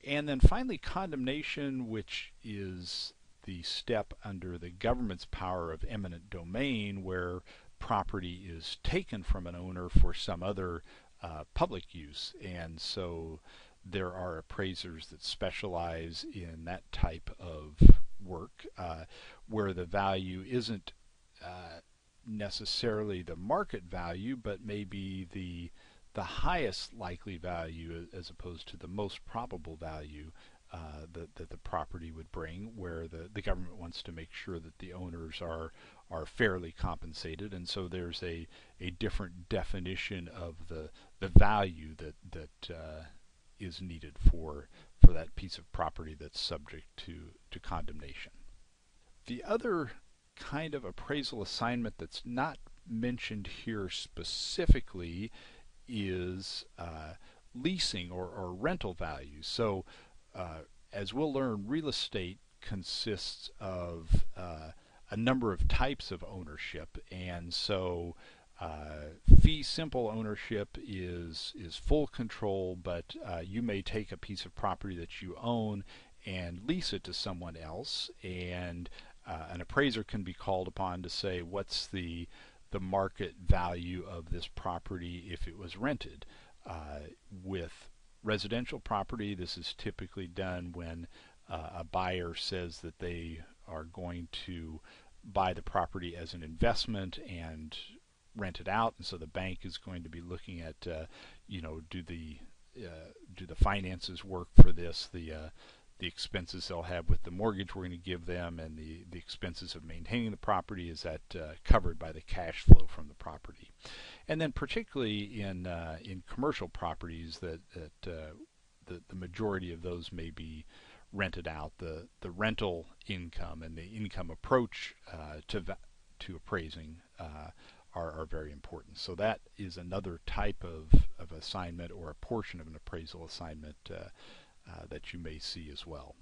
And then finally, condemnation, which is the step under the government's power of eminent domain, where property is taken from an owner for some other public use. And so there are appraisers that specialize in that type of work, where the value isn't necessarily the market value, but maybe the highest likely value as opposed to the most probable value that the property would bring, where the government wants to make sure that the owners are fairly compensated, and so there's a different definition of the value that is needed for that piece of property that's subject to condemnation. The other kind of appraisal assignment that's not mentioned here specifically is leasing or rental values. So as we'll learn, real estate consists of a number of types of ownership, and so fee simple ownership is full control, but you may take a piece of property that you own and lease it to someone else, and an appraiser can be called upon to say what's the market value of this property if it was rented. With residential property, this is typically done when a buyer says that they are going to buy the property as an investment and rent it out, and so the bank is going to be looking at, do the finances work for this, the expenses they'll have with the mortgage we're going to give them, and the expenses of maintaining the property, is that covered by the cash flow from the property. And then particularly in commercial properties, that the majority of those may be rented out. The rental income and the income approach to appraising are very important. So that is another type of assignment, or a portion of an appraisal assignment that you may see as well.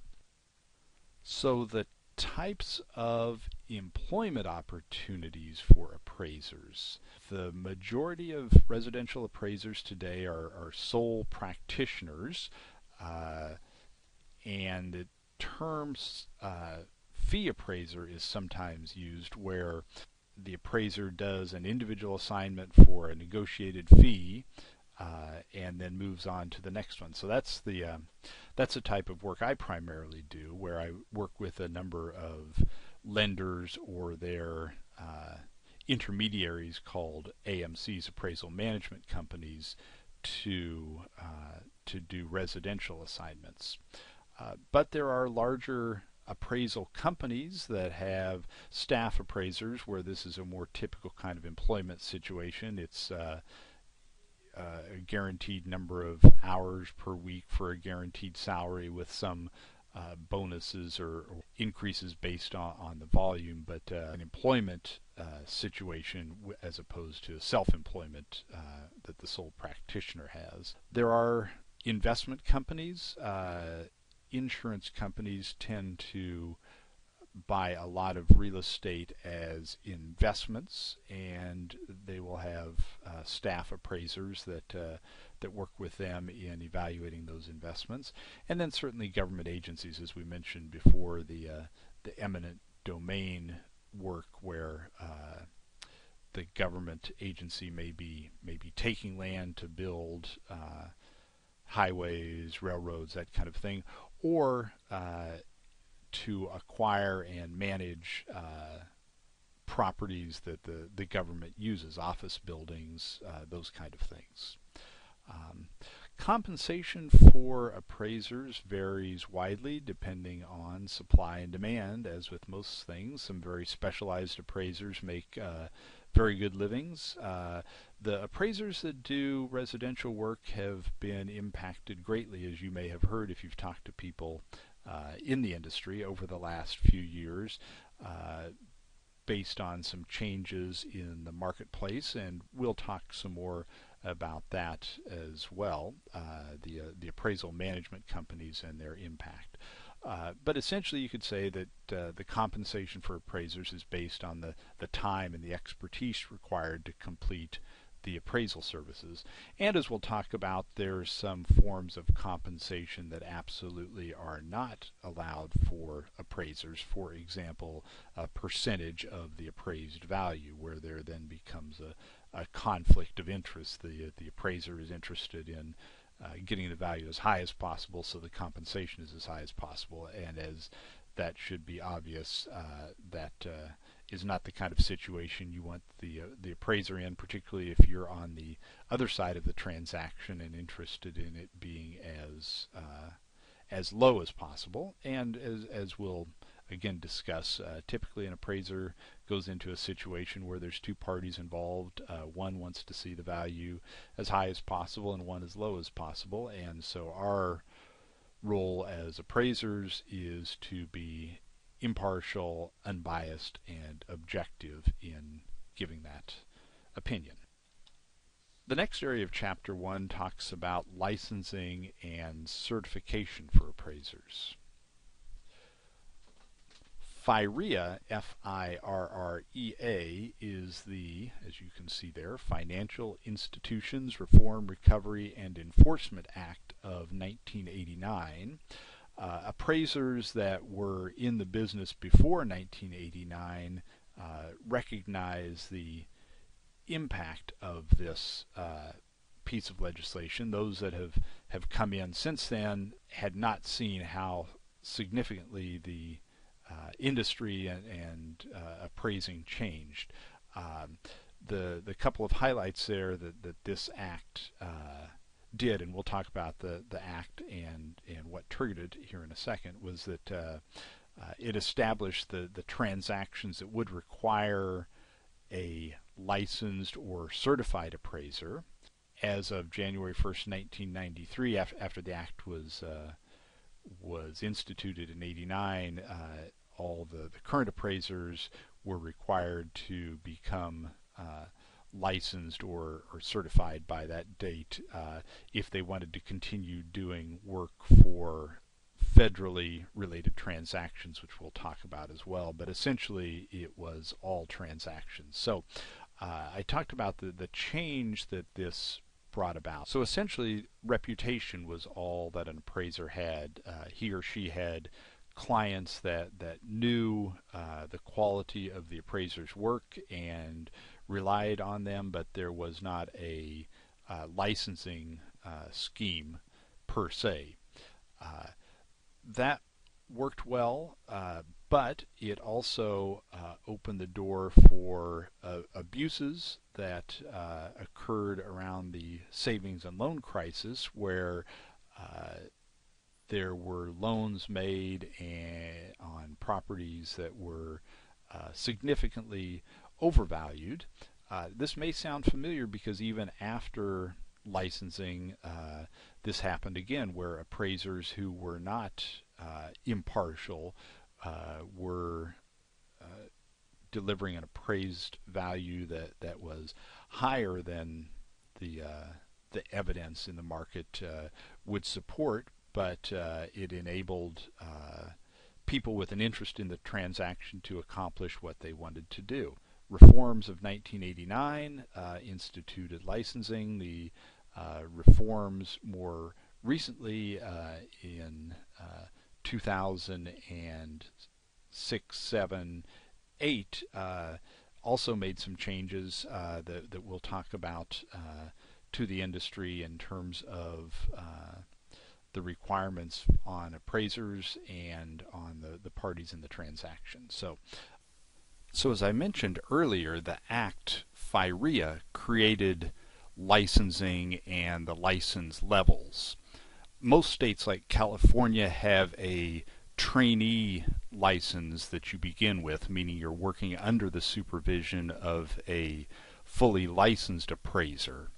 So the types of employment opportunities for appraisers. The majority of residential appraisers today are sole practitioners, and the term fee appraiser is sometimes used, where the appraiser does an individual assignment for a negotiated fee, and then moves on to the next one. So that's the type of work I primarily do, where I work with a number of lenders or their intermediaries called AMCs, appraisal management companies, to do residential assignments. But there are larger appraisal companies that have staff appraisers, where this is a more typical kind of employment situation. It's a guaranteed number of hours per week for a guaranteed salary, with some bonuses or increases based on the volume, but an employment situation as opposed to self-employment that the sole practitioner has. There are investment companies. Insurance companies tend to buy a lot of real estate as investments, and they will have staff appraisers that work with them in evaluating those investments. And then certainly government agencies, as we mentioned before, the eminent domain work, where the government agency may be taking land to build highways, railroads, that kind of thing, or to acquire and manage properties that the government uses, office buildings, those kind of things. Compensation for appraisers varies widely depending on supply and demand. As with most things, some very specialized appraisers make very good livings. The appraisers that do residential work have been impacted greatly, as you may have heard if you've talked to people in the industry over the last few years, based on some changes in the marketplace, and we'll talk some more about that as well, the appraisal management companies and their impact. But essentially you could say that the compensation for appraisers is based on the time and the expertise required to complete the appraisal services. And as we'll talk about, there's some forms of compensation that absolutely are not allowed for appraisers. For example, a percentage of the appraised value, where there then becomes a conflict of interest. The appraiser is interested in getting the value as high as possible, so the compensation is as high as possible. And as that should be obvious, that is not the kind of situation you want the appraiser in, particularly if you're on the other side of the transaction and interested in it being as low as possible. And as we'll again discuss, typically an appraiser goes into a situation where there's two parties involved. One wants to see the value as high as possible and one as low as possible, and so our role as appraisers is to be impartial, unbiased, and objective in giving that opinion. The next area of Chapter 1 talks about licensing and certification for appraisers. FIRREA, F-I-R-R-E-A, is the, as you can see there, Financial Institutions Reform, Recovery, and Enforcement Act of 1989. Appraisers that were in the business before 1989 recognize the impact of this piece of legislation. Those that have come in since then had not seen how significantly the industry and appraising changed. The couple of highlights there that this act did, and we'll talk about the act and what triggered it here in a second, was that it established the transactions that would require a licensed or certified appraiser. As of January 1st, 1993, after the act was instituted in '89, all the current appraisers were required to become licensed or certified by that date if they wanted to continue doing work for federally related transactions, which we'll talk about as well. But essentially it was all transactions. So I talked about the change that this brought about. So essentially reputation was all that an appraiser had. He or she had clients that knew the quality of the appraiser's work and relied on them, but there was not a licensing scheme per se. That worked well, but it also opened the door for abuses that occurred around the savings and loan crisis, where there were loans made on properties that were significantly overvalued. This may sound familiar because even after licensing, this happened again, where appraisers who were not impartial were delivering an appraised value that was higher than the evidence in the market would support, but it enabled people with an interest in the transaction to accomplish what they wanted to do. Reforms of 1989 instituted licensing. The reforms more recently in 2006, 7, 8 also made some changes that we'll talk about to the industry in terms of the requirements on appraisers and on the parties in the transaction. So as I mentioned earlier, the Act FIRREA created licensing and the license levels. Most states like California have a trainee license that you begin with, meaning you're working under the supervision of a fully licensed appraiser.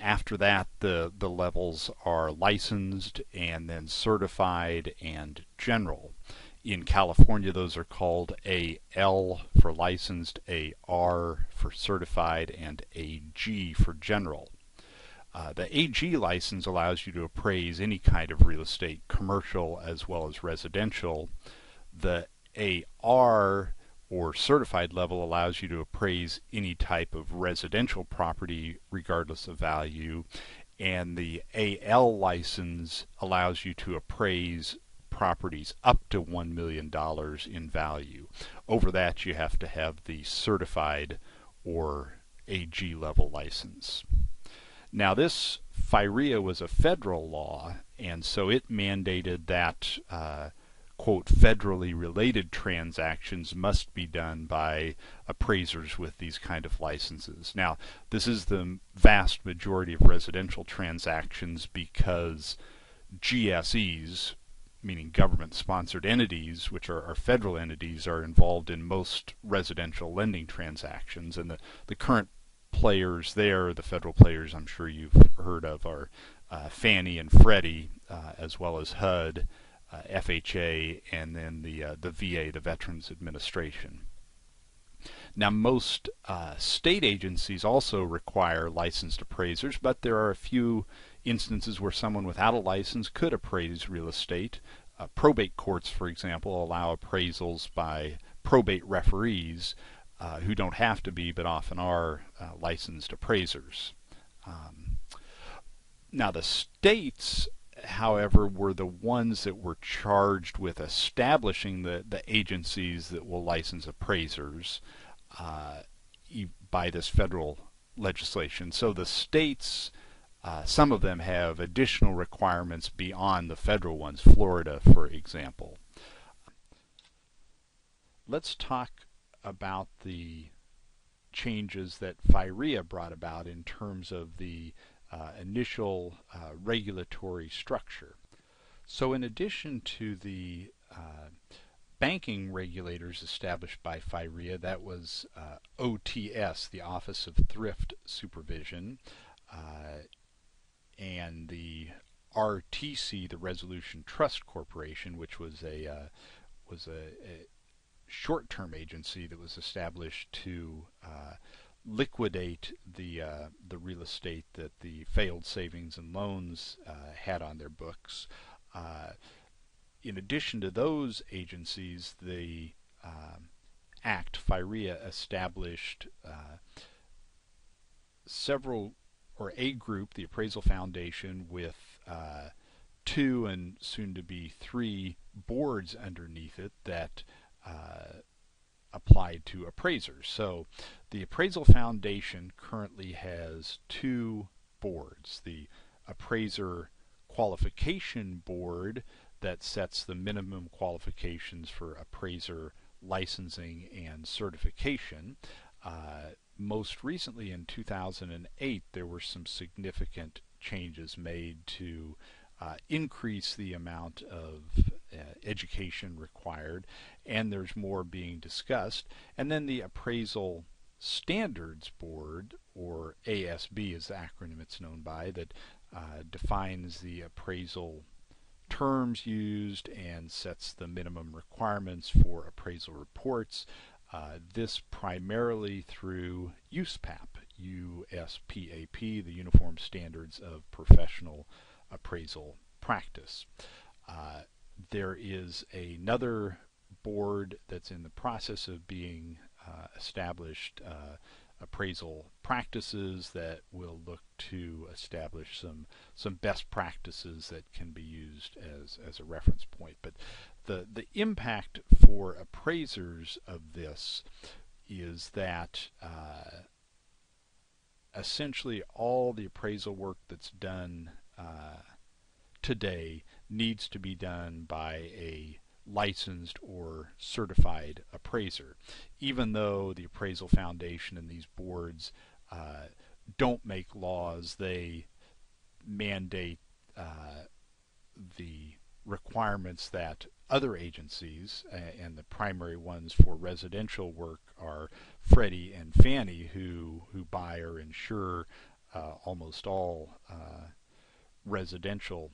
After that, the levels are licensed and then certified and general. In California, those are called AL for licensed, AR for certified, and AG for general. The AG license allows you to appraise any kind of real estate, commercial as well as residential. The AR or certified level allows you to appraise any type of residential property regardless of value, and the AL license allows you to appraise properties up to $1 million in value. Over that, you have to have the certified or AG level license. Now, this FIRREA was a federal law, and so it mandated that quote, federally related transactions must be done by appraisers with these kind of licenses. Now, this is the vast majority of residential transactions because GSEs, meaning government-sponsored entities, which are federal entities, are involved in most residential lending transactions. And the current players there, the federal players I'm sure you've heard of, are Fannie and Freddie, as well as HUD, FHA, and then the VA, the Veterans Administration. Now, most state agencies also require licensed appraisers, but there are a few instances where someone without a license could appraise real estate. Probate courts, for example, allow appraisals by probate referees who don't have to be, but often are, licensed appraisers. Now, the states, however, were the ones that were charged with establishing the agencies that will license appraisers by this federal legislation. So the states, some of them have additional requirements beyond the federal ones, Florida, for example. Let's talk about the changes that FIRREA brought about in terms of the initial regulatory structure. So in addition to the banking regulators established by FIRREA, that was OTS, the Office of Thrift Supervision, and the RTC, the Resolution Trust Corporation, which was a short-term agency that was established to liquidate the real estate that the failed savings and loans had on their books. In addition to those agencies, the Act, FIRREA, established several, or a group, the Appraisal Foundation, with 2 and soon to be 3 boards underneath it that applied to appraisers. So the Appraisal Foundation currently has 2 boards. The Appraiser Qualification Board that sets the minimum qualifications for appraiser licensing and certification. Most recently in 2008 there were some significant changes made to increase the amount of education required, and there's more being discussed. And then the Appraisal Standards Board, or ASB is the acronym it's known by, that defines the appraisal terms used and sets the minimum requirements for appraisal reports. This primarily through USPAP, USPAP, the Uniform Standards of Professional Appraisal Practice. There is another board that's in the process of being established, appraisal practices, that will look to establish some best practices that can be used as a reference point. But the impact for appraisers of this is that essentially all the appraisal work that's done today needs to be done by a licensed or certified appraiser. Even though the Appraisal Foundation and these boards don't make laws, they mandate the requirements that other agencies, and the primary ones for residential work are Freddie and Fannie, who buy or insure almost all residential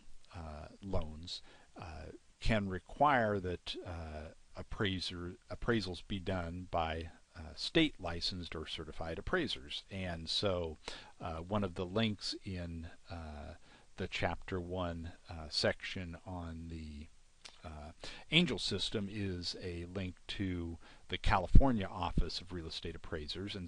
loans, can require that appraisals be done by state licensed or certified appraisers. And so one of the links in the Chapter 1 section on the Angel System is a link to the California Office of Real Estate Appraisers, and